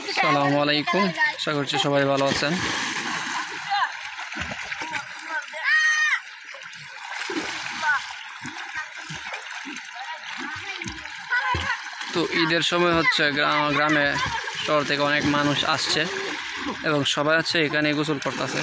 আসসালামু আলাইকুম, আশা করছি সবাই ভালো আছেন। তো ঈদের সময় হচ্ছে গ্রামে শহর থেকে অনেক মানুষ আসছে এবং সবাই হচ্ছে এখানে গোসল করতেছে।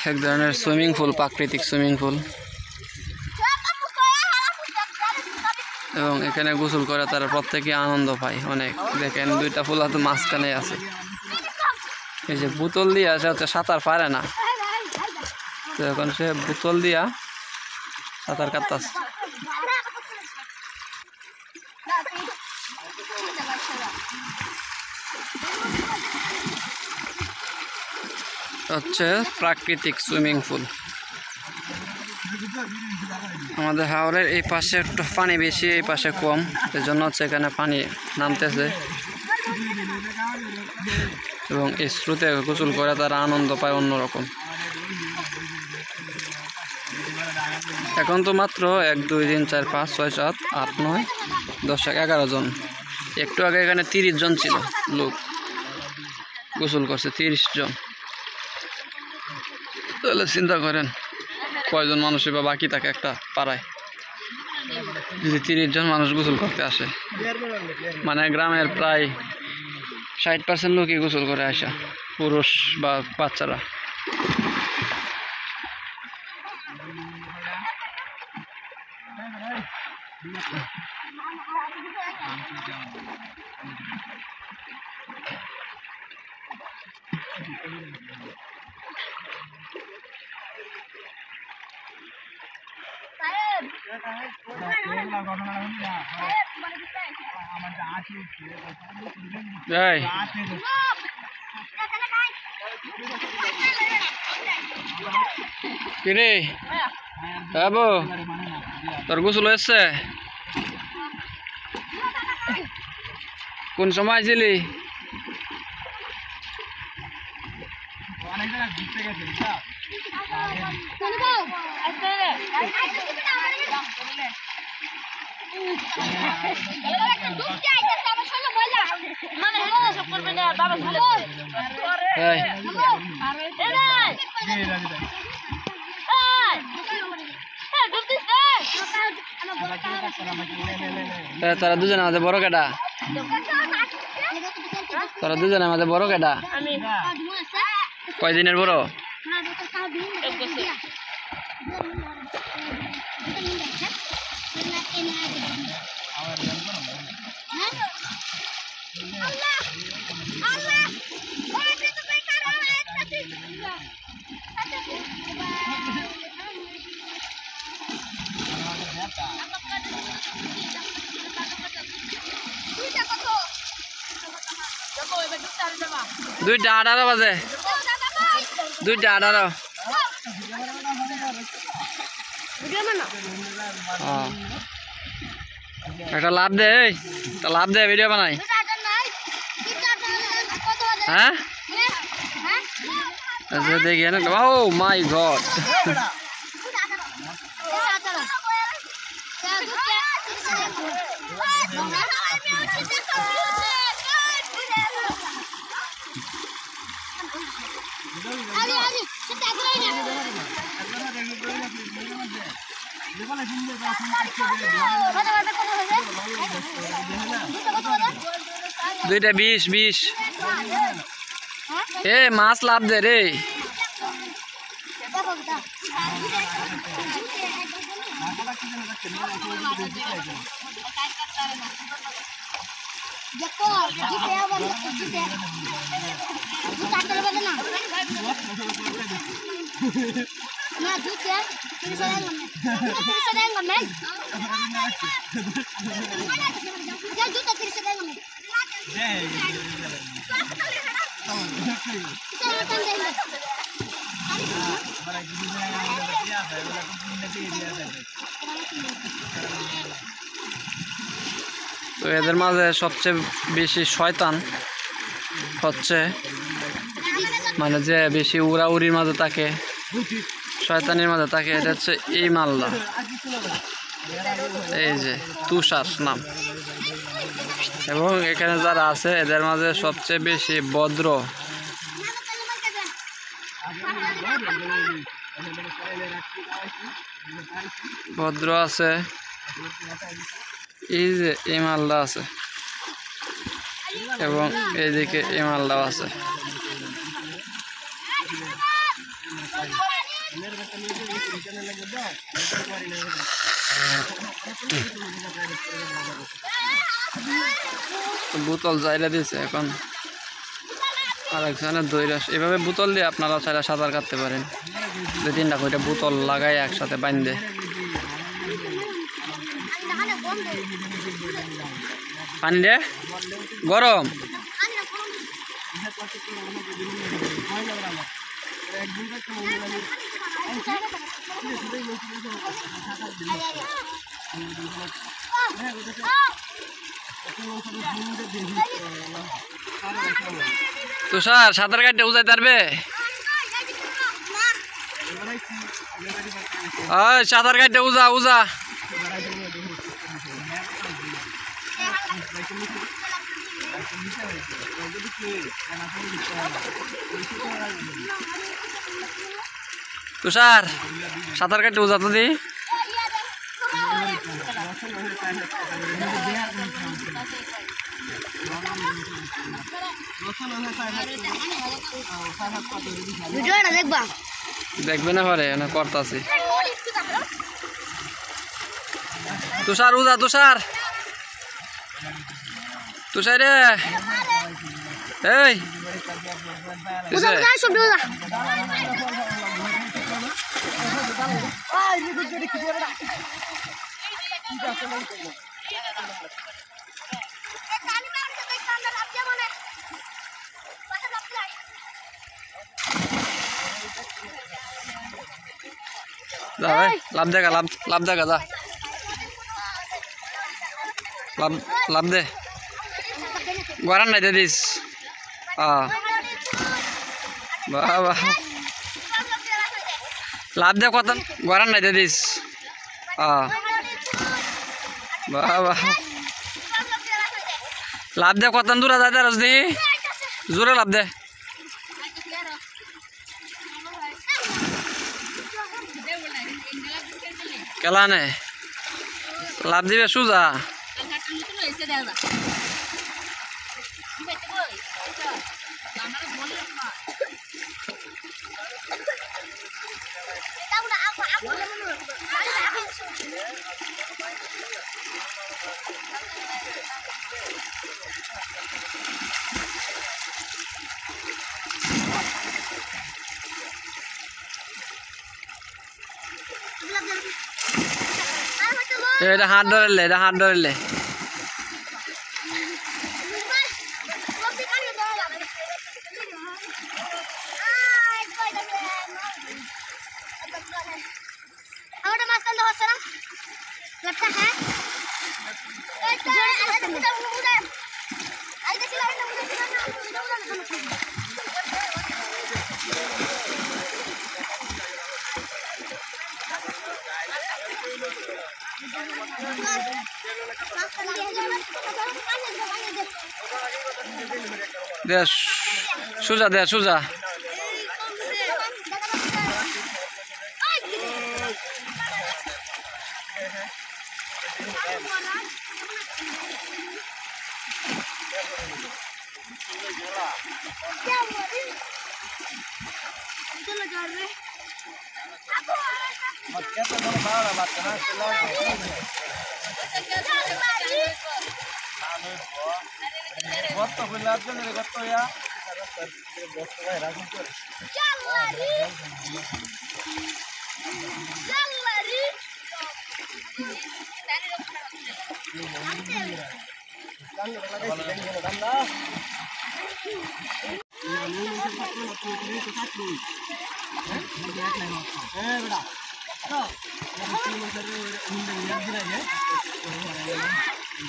এক ধরনের সুইমিং পুল, প্রাকৃতিক সুইমিং পুল, এবং এখানে গোসল করে তারা প্রত্যেকে আনন্দ পায় অনেক। দেখেন দুইটা ফুল হাতে মাঝখানে আছে। এই যে বোতল দিয়া সে হচ্ছে সাঁতার পারে না, তো এখন সে বোতল দিয়া সাঁতার কাটতেছে। হচ্ছে প্রাকৃতিক সুইমিং পুল। আমাদের হাওরের এই পাশে একটু পানি বেশি, এই পাশে কম, এই জন্য হচ্ছে এখানে পানি নামতেছে এবং এই স্রোতে গোসল করে তারা আনন্দ পায় অন্যরকম। এখন তো মাত্র 1, 2, 3, 4, 5, 6, 7, 8, 9, 10, 11 জন। একটু আগে এখানে 30 জন ছিল লোক, গোসল করছে 30 জন। তাহলে চিন্তা করেন কয়জন মানুষই বা বাকি থাকে একটা পাড়ায়, যদি 30 জন মানুষ গোসল করতে আসে। মানে গ্রামের প্রায় 60% লোকই গোসল করে আসা, পুরুষ বা বাচ্চারা। কিরে বাবু, তোর গোসল হয়েছে? কোন সময় আইছিলি? তারা দুজনে আমাদের বড় কেডা? তারা দুজনে আমাদের বড় কেডা? কয়দিনের বড়? দুইটা 18 বাজে, 2টা 18। একটা লাভ দে, লাভ দে, ভিডিও বানাই। হ্যাঁ দেখি না। ও মাই গড, দুইটা 20 এ মাছ লাভ দে রে। তো এদের মাঝে সবচেয়ে বেশি শয়তান হচ্ছে, মানে যে বেশি উড়াউড়ির মাঝে থাকে, শয়তানির মাঝে থাকে, এটা হচ্ছে এই মাল্লা। এই যে তুষার নাম। এবং এখানে যারা আছে এদের মাঝে সবচেয়ে বেশি ভদ্র আছে এই যে এই মালদা আছে এবং এইদিকে এই মালদাও আছে। বোতল চাইলে দিছে এখন আরেকজনের দৈরাস এভাবে বোতল দিয়ে আপনারা চাইলে সাঁতার কাটতে পারেন। 2-3টা করে বোতল লাগাই একসাথে বাঁধে পানি দে গরম তুষার সাঁতার কাটতে উজাইতে পারবে? সাঁতার কাটতে উজা উজা তুষার সাঁতার কাটতে উজা তো দি দেখবে না পারে না করতাছি তুষার উজা তুষার তুষার রে এই লাভ দেখা লাভ দেখা যা লাভ দে গরান নাই দে দিস বাবা লাভ দে কত গরান নাই দে দিস বাবা লাভ দে কত দূরা যায় তার দি জোরে লাভ দে কেলা নে লাভ দিবে সুজা এটা হাত ধরলে দে সুজা দে সুজা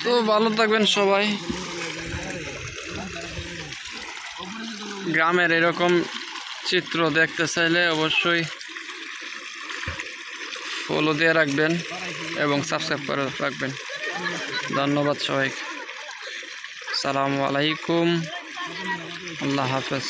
তো ভালো থাকবেন সবাই। গ্রামের এরকম চিত্র দেখতে চাইলে অবশ্যই ফলো দিয়ে রাখবেন এবং সাবস্ক্রাইব করে রাখবেন। ধন্যবাদ সবাইকে। আসসালামু আলাইকুম, আল্লাহ হাফেজ।